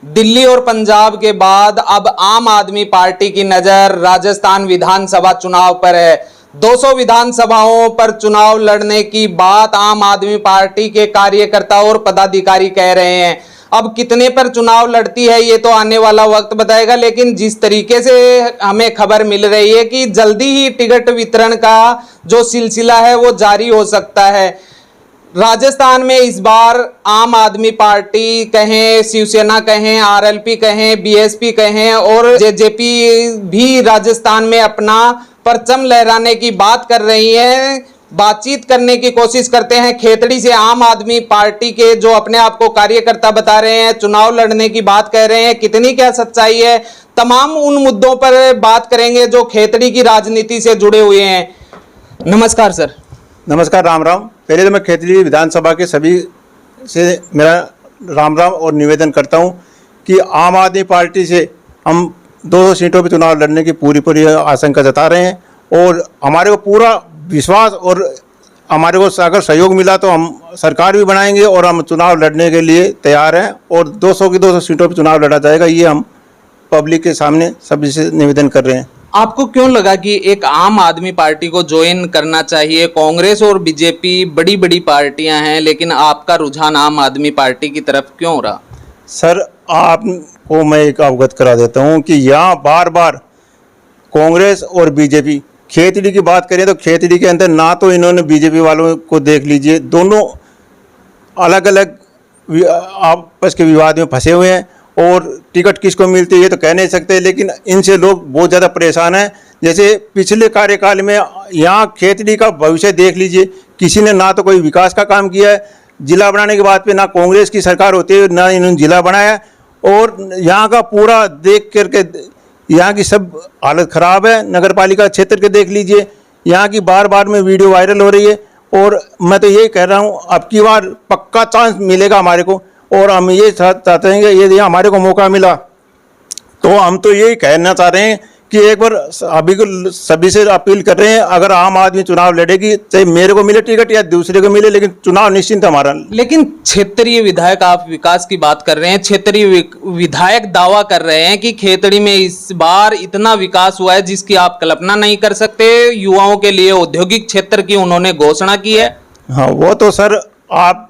दिल्ली और पंजाब के बाद अब आम आदमी पार्टी की नजर राजस्थान विधानसभा चुनाव पर है। 200 विधानसभाओं पर चुनाव लड़ने की बात आम आदमी पार्टी के कार्यकर्ता और पदाधिकारी कह रहे हैं। अब कितने पर चुनाव लड़ती है ये तो आने वाला वक्त बताएगा, लेकिन जिस तरीके से हमें खबर मिल रही है कि जल्दी ही टिकट वितरण का जो सिलसिला है वो जारी हो सकता है। राजस्थान में इस बार आम आदमी पार्टी कहें, शिवसेना कहें, आरएलपी कहें, बीएसपी कहें और जेजेपी भी राजस्थान में अपना परचम लहराने की बात कर रही है। बातचीत करने की कोशिश करते हैं खेतड़ी से। आम आदमी पार्टी के जो अपने आप को कार्यकर्ता बता रहे हैं, चुनाव लड़ने की बात कह रहे हैं, कितनी क्या सच्चाई है, तमाम उन मुद्दों पर बात करेंगे जो खेतड़ी की राजनीति से जुड़े हुए हैं। नमस्कार सर। नमस्कार, राम राम। पहले तो मैं खेतड़ी विधानसभा के सभी से मेरा राम राम और निवेदन करता हूं कि आम आदमी पार्टी से हम 200 सीटों पर चुनाव लड़ने की पूरी आशंका जता रहे हैं और हमारे को पूरा विश्वास और हमारे को अगर सहयोग मिला तो हम सरकार भी बनाएंगे और हम चुनाव लड़ने के लिए तैयार हैं और 200 की 200 सीटों पर चुनाव लड़ा जाएगा। ये हम पब्लिक के सामने सभी से निवेदन कर रहे हैं। आपको क्यों लगा कि एक आम आदमी पार्टी को ज्वाइन करना चाहिए? कांग्रेस और बीजेपी बड़ी बड़ी पार्टियां हैं, लेकिन आपका रुझान आम आदमी पार्टी की तरफ क्यों रहा? सर, आपको मैं एक अवगत करा देता हूं कि यहाँ बार बार कांग्रेस और बीजेपी, खेतड़ी की बात करें तो खेतड़ी के अंदर ना तो इन्होंने बीजेपी वालों को देख लीजिए, दोनों अलग अलग आपस के विवाद में फंसे हुए हैं और टिकट किसको मिलती है ये तो कह नहीं सकते, लेकिन इनसे लोग बहुत ज़्यादा परेशान हैं। जैसे पिछले कार्यकाल में यहाँ खेतड़ी का भविष्य देख लीजिए, किसी ने ना तो कोई विकास का काम किया है, जिला बनाने के बाद पे ना कांग्रेस की सरकार होती है ना इन्होंने जिला बनाया और यहाँ का पूरा देख करके यहाँ की सब हालत ख़राब है। नगर पालिका क्षेत्र के देख लीजिए, यहाँ की बार बार में वीडियो वायरल हो रही है और मैं तो यही कह रहा हूँ अब की बार पक्का चांस मिलेगा हमारे को और हम ये चाहते हैं कि यदि हमारे को मौका मिला तो हम तो यही कहना चाह रहे हैं कि एक बार अभी को सभी से अपील कर रहे हैं, अगर आम आदमी चुनाव लड़ेगी चाहे मेरे को मिले टिकट या दूसरे को मिले, लेकिन चुनाव निश्चिंत हमारा। लेकिन क्षेत्रीय विधायक, आप विकास की बात कर रहे हैं, क्षेत्रीय विधायक दावा कर रहे हैं कि खेतड़ी में इस बार इतना विकास हुआ है जिसकी आप कल्पना नहीं कर सकते। युवाओं के लिए औद्योगिक क्षेत्र की उन्होंने घोषणा की है। हाँ, वो तो सर आप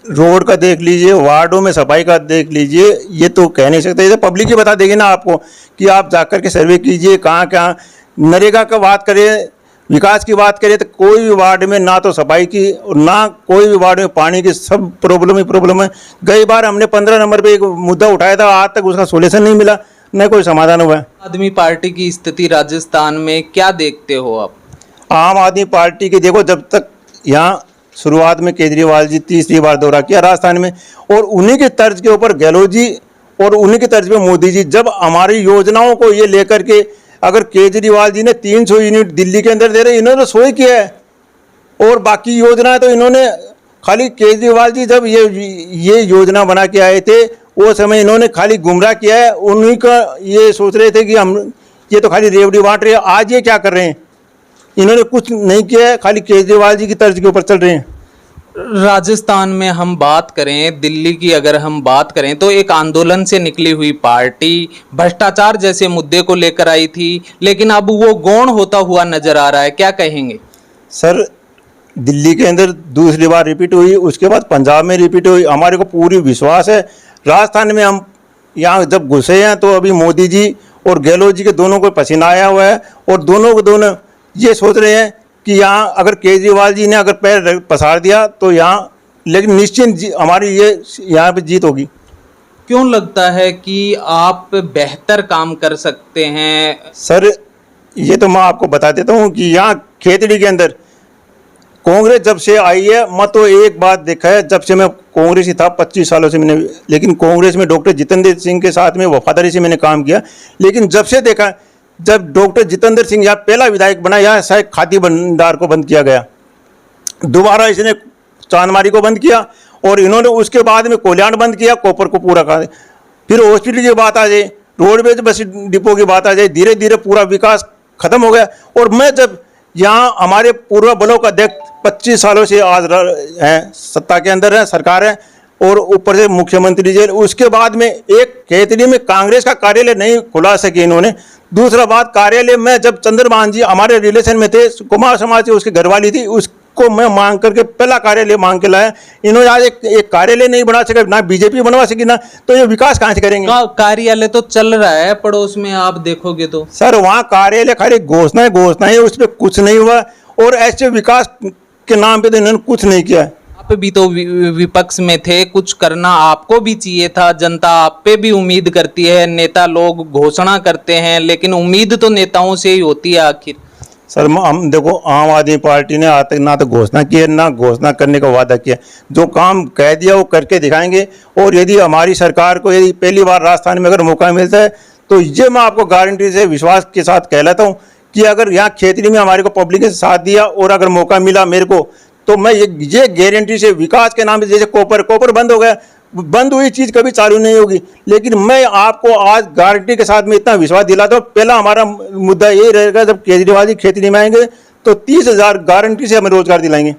रोड का देख लीजिए, वार्डों में सफाई का देख लीजिए, ये तो कह नहीं सकते। ये पब्लिक ही बता देगी ना आपको कि आप जाकर के सर्वे कीजिए कहाँ कहाँ। नरेगा का बात करें, विकास की बात करें तो कोई भी वार्ड में ना तो सफाई की और ना कोई भी वार्ड में पानी की, सब प्रॉब्लम ही प्रॉब्लम है। गई बार हमने 15 नंबर पे एक मुद्दा उठाया था, आज तक उसका सोल्यूशन नहीं मिला, न कोई समाधान हुआ है। आदमी पार्टी की स्थिति राजस्थान में क्या देखते हो आप? आम आदमी पार्टी की देखो, जब तक यहाँ शुरुआत में केजरीवाल जी तीसरी बार दौरा किया राजस्थान में और उन्हीं के तर्ज के ऊपर गहलोत जी और उन्हीं के तर्ज पे मोदी जी जब हमारी योजनाओं को ये लेकर के, अगर केजरीवाल जी ने 300 यूनिट दिल्ली के अंदर दे रहे, इन्होंने 100 ही किया है और बाकी योजनाएं तो इन्होंने खाली, केजरीवाल जी जब ये योजना बना के आए थे वो समय इन्होंने खाली गुमराह किया है। उन्हीं का ये सोच रहे थे कि हम ये तो खाली रेवड़ी बांट रहे हैं। आज ये क्या कर रहे हैं? इन्होंने कुछ नहीं किया है, खाली केजरीवाल जी की तर्ज के ऊपर चल रहे हैं। राजस्थान में हम बात करें, दिल्ली की अगर हम बात करें तो एक आंदोलन से निकली हुई पार्टी भ्रष्टाचार जैसे मुद्दे को लेकर आई थी, लेकिन अब वो गौण होता हुआ नजर आ रहा है। क्या कहेंगे सर? दिल्ली के अंदर दूसरी बार रिपीट हुई, उसके बाद पंजाब में रिपीट हुई। हमारे को पूरी विश्वास है राजस्थान में हम यहाँ जब घुसे हैं तो अभी मोदी जी और गहलोत जी के दोनों को पसीना आया हुआ है और दोनों ये सोच रहे हैं कि यहाँ अगर केजरीवाल जी ने अगर पैर पसार दिया तो यहाँ, लेकिन निश्चिंत हमारी ये यहाँ पे जीत होगी। क्यों लगता है कि आप बेहतर काम कर सकते हैं? सर, ये तो मैं आपको बता देता हूँ कि यहाँ खेतड़ी के अंदर कांग्रेस जब से आई है, मैं तो एक बात देखा है, जब से मैं कांग्रेस ही था 25 सालों से मैंने, लेकिन कांग्रेस में डॉक्टर जितेंद्र सिंह के साथ में वफादारी से मैंने काम किया, लेकिन जब से देखा, जब डॉक्टर जितेंद्र सिंह यहाँ पहला विधायक बना, यहाँ शायद खादी भंडार को बंद किया गया, दोबारा इसने चांदमारी को बंद किया और इन्होंने उसके बाद में कोल्याण बंद किया, कॉपर को पूरा कर, फिर हॉस्पिटल की बात आ जाए, रोडवेज बस डिपो की बात आ जाए, धीरे धीरे पूरा विकास खत्म हो गया। और मैं जब यहाँ हमारे पूर्व बलों का अध्यक्ष 25 सालों से आज हैं, सत्ता के अंदर है, सरकार है, और ऊपर से मुख्यमंत्री जेल। उसके बाद में एक खेतड़ी में कांग्रेस का कार्यालय नहीं खुला सके इन्होंने। दूसरा बात, कार्यालय में जब चंद्रभान जी हमारे रिलेशन में थे, कुमार समाज से उसकी घरवाली थी, उसको मैं मांग करके पहला कार्यालय मांग के लाया। इन्होंने आज एक कार्यालय नहीं बना सके, ना बीजेपी बनवा सकी, ना तो ये विकास कहाँ से करेंगे। कार्यालय तो चल रहा है पड़ोस में, आप देखोगे तो सर वहाँ कार्यालय खाली घोषणा है, उस पर कुछ नहीं हुआ। और ऐसे विकास के नाम पे तो इन्होंने कुछ नहीं किया है। आप भी तो विपक्ष में थे, कुछ करना आपको भी चाहिए था। जनता आप पे भी उम्मीद करती है। नेता लोग घोषणा करते हैं, लेकिन उम्मीद तो नेताओं से ही होती है आखिर। सर हम देखो, आम आदमी पार्टी ने आज तक ना तो घोषणा की है, ना घोषणा करने का वादा किया। जो काम कह दिया वो करके दिखाएंगे। और यदि हमारी सरकार को यदि पहली बार राजस्थान में अगर मौका मिलता है, तो ये मैं आपको गारंटी से विश्वास के साथ कहलाता हूँ कि अगर यहाँ खेतड़ी में हमारे को पब्लिक ने साथ दिया और अगर मौका मिला मेरे को, तो मैं ये गारंटी से विकास के नाम पे, जैसे कॉपर बंद हो गया, बंद हुई चीज़ कभी चालू नहीं होगी। लेकिन मैं आपको आज गारंटी के साथ में इतना विश्वास दिलाता हूँ, पहला हमारा मुद्दा ये रहेगा, जब केजरीवाल जी खेतड़ी में आएंगे तो 30,000 गारंटी से हमें रोजगार दिलाएंगे।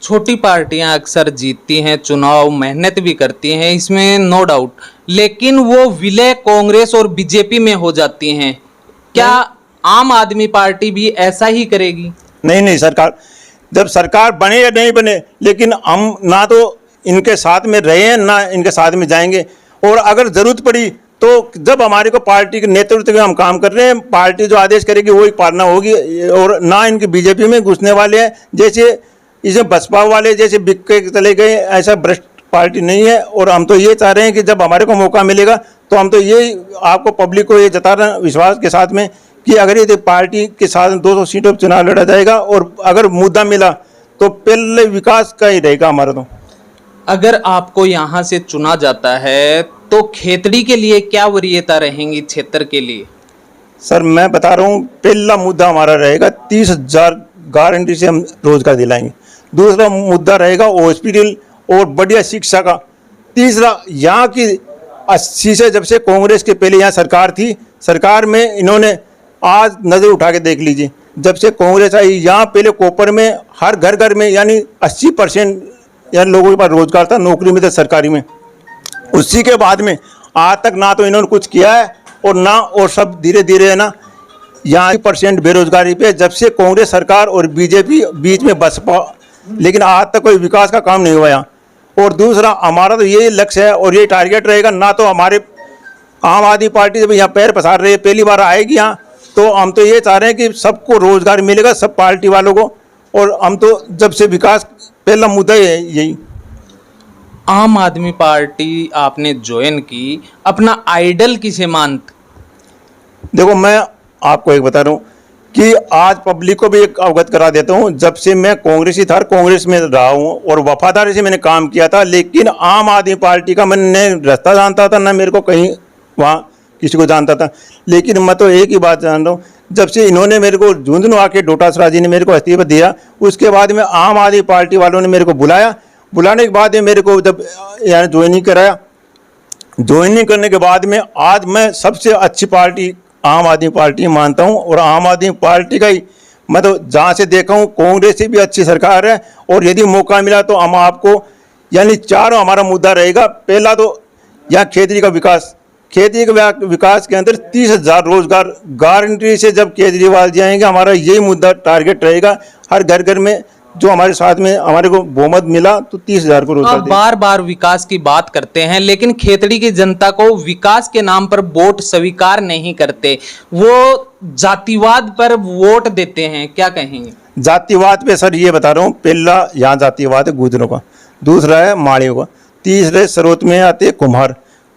छोटी पार्टियां अक्सर जीतती हैं चुनाव, मेहनत भी करती हैं, इसमें नो डाउट, लेकिन वो विलय कांग्रेस और बीजेपी में हो जाती हैं। क्या आम आदमी पार्टी भी ऐसा ही करेगी? नहीं, सरकार जब सरकार बने या नहीं बने, लेकिन हम ना तो इनके साथ में रहे हैं, ना इनके साथ में जाएंगे। और अगर जरूरत पड़ी तो जब हमारे को पार्टी के नेतृत्व में हम काम कर रहे हैं, पार्टी जो आदेश करेगी वो ही पालना होगी। और ना इनके बीजेपी में घुसने वाले हैं, जैसे इसमें बसपा वाले जैसे बिक के चले गए, ऐसा भ्रष्ट पार्टी नहीं है। और हम तो ये चाह रहे हैं कि जब हमारे को मौका मिलेगा तो हम तो ये आपको पब्लिक को ये जता रहे हैं विश्वास के साथ में कि अगर ये पार्टी के साथ 200 सीटों पर चुनाव लड़ा जाएगा और अगर मुद्दा मिला तो पहले विकास का ही रहेगा हमारा। तो अगर आपको यहाँ से चुना जाता है तो खेतड़ी के लिए क्या वरीयता रहेंगी क्षेत्र के लिए? सर मैं बता रहा हूँ, पहला मुद्दा हमारा रहेगा 30,000 गारंटी से हम रोजगार दिलाएंगे। दूसरा मुद्दा रहेगा हॉस्पिटल और बढ़िया शिक्षा का। तीसरा, यहाँ की 80 से जब से कांग्रेस के पहले यहाँ सरकार थी, सरकार में इन्होंने आज नज़र उठा के देख लीजिए, जब से कांग्रेस आई यहाँ पहले कोपर में हर घर में यानी 80% यानी लोगों के पास रोजगार था, नौकरी में था सरकारी में। उसी के बाद में आज तक ना तो इन्होंने कुछ किया है और ना, और सब धीरे धीरे है ना यहाँ 80% बेरोजगारी पे, जब से कांग्रेस सरकार और बीजेपी बीच में बसपा, लेकिन आज तक कोई विकास का काम नहीं हुआ यहाँ। और दूसरा हमारा तो ये लक्ष्य है और ये टारगेट रहेगा, ना तो हमारे आम आदमी पार्टी जब यहाँ पैर पसार रही है, पहली बार आएगी यहाँ, तो हम तो ये चाह रहे हैं कि सबको रोजगार मिलेगा, सब पार्टी वालों को। और हम तो जब से विकास पहला मुद्दा है यही। आम आदमी पार्टी आपने ज्वाइन की, अपना आइडल किसे मानते? देखो मैं आपको एक बता रहा हूँ कि आज पब्लिक को भी एक अवगत करा देता हूँ, जब से मैं कांग्रेसी था, कांग्रेस में रहा हूँ और वफादारी से मैंने काम किया था, लेकिन आम आदमी पार्टी का मैंने रास्ता जानता था, ना मेरे को कहीं वहाँ किसी को जानता था। लेकिन मैं तो एक ही बात जान रहा हूँ, जब से इन्होंने मेरे को झुंझुनू आके डोटासरा जी ने मेरे को इस्तीफा दिया, उसके बाद में आम आदमी पार्टी वालों ने मेरे को बुलाया। बुलाने के बाद में मेरे को जब यहाँ ज्वाइनिंग कराया, ज्वाइनिंग करने के बाद में आज मैं सबसे अच्छी पार्टी आम आदमी पार्टी मानता हूँ। और आम आदमी पार्टी का ही मैं तो जहाँ से देखा हूँ, कांग्रेस से भी अच्छी सरकार है। और यदि मौका मिला तो हम आपको यानी चारों हमारा मुद्दा रहेगा। पहला तो यहाँ खेती का विकास, खेती के विकास के अंदर 30,000 रोजगार गारंटी से जब केजरीवाल जी आएंगे, हमारा यही मुद्दा टारगेट रहेगा। हर घर में जो हमारे साथ में हमारे को बहुमत मिला तो 30,000 को रोजगार। आप बार बार विकास की बात करते हैं, लेकिन खेतड़ी की जनता को विकास के नाम पर वोट स्वीकार नहीं करते, वो जातिवाद पर वोट देते हैं, क्या कहेंगे? जातिवाद पे सर ये बता रहा हूँ, पहला यहाँ जातिवाद है गुजरों का, दूसरा है माड़ियों का, तीसरे स्रोत में आते हैं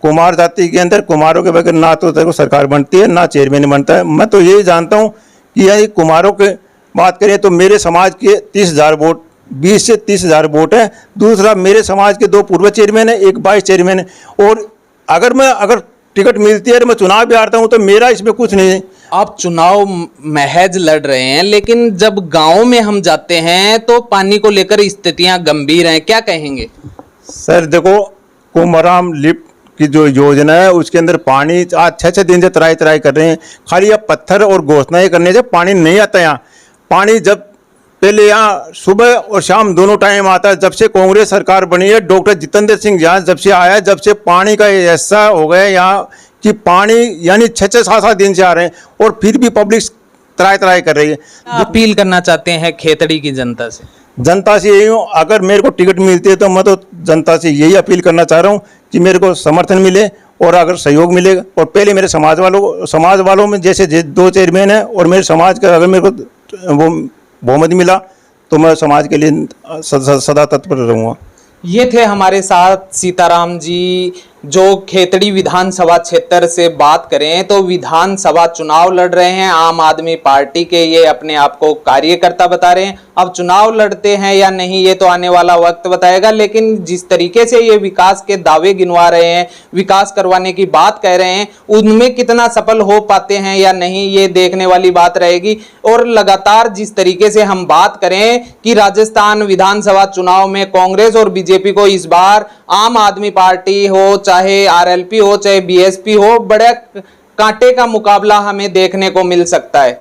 कुमार जाति के अंदर कुमारों के बगैर ना तो सरकार बनती है, ना चेयरमैन बनता है। मैं तो यही जानता हूँ कि यही कुमारों के बात करें तो मेरे समाज के 30,000 वोट, 20 से 30,000 वोट है। दूसरा मेरे समाज के 2 पूर्व चेयरमैन है, एक वाइस चेयरमैन है। और अगर टिकट मिलती है तो मैं चुनाव भी हारता हूँ तो मेरा इसमें कुछ नहीं है। आप चुनाव महज लड़ रहे हैं, लेकिन जब गांव में हम जाते हैं तो पानी को लेकर स्थितियां गंभीर हैं, क्या कहेंगे? सर देखो, कुंभराम लिफ्ट की जो योजना है उसके अंदर पानी आज 6 दिन से तराई कर रहे हैं। खाली अब पत्थर और घोषणाएं करने से पानी नहीं आता। यहाँ पानी जब पहले यहाँ सुबह और शाम दोनों टाइम आता है। जब से कांग्रेस सरकार बनी है, डॉक्टर जितेंद्र सिंह यहाँ जब से आया है, जब से पानी का ऐसा हो गया है यहाँ कि पानी यानी 6-7 दिन से आ रहे हैं और फिर भी पब्लिक त्राय त्राय कर रही है। अपील करना चाहते हैं खेतड़ी की जनता से? जनता से यही हूँ, अगर मेरे को टिकट मिलती है तो मैं तो जनता से यही अपील करना चाह रहा हूँ कि मेरे को समर्थन मिले और अगर सहयोग मिलेगा। और पहले मेरे समाज वालों में जैसे 2 चेयरमैन हैं और मेरे समाज का अगर मेरे को वो बहुमत मिला तो मैं समाज के लिए सदा तत्पर रहूँगा। ये थे हमारे साथ सीताराम जी, जो खेतड़ी विधानसभा क्षेत्र से बात करें तो विधानसभा चुनाव लड़ रहे हैं आम आदमी पार्टी के। ये अपने आप को कार्यकर्ता बता रहे हैं। अब चुनाव लड़ते हैं या नहीं ये तो आने वाला वक्त बताएगा, लेकिन जिस तरीके से ये विकास के दावे गिनवा रहे हैं, विकास करवाने की बात कह रहे हैं, उनमें कितना सफल हो पाते हैं या नहीं ये देखने वाली बात रहेगी। और लगातार जिस तरीके से हम बात करें कि राजस्थान विधानसभा चुनाव में कांग्रेस और बीजेपी को इस बार आम आदमी पार्टी हो, चाहे आरएलपी हो, चाहे बीएसपी हो, बड़ा कांटे का मुकाबला हमें देखने को मिल सकता है।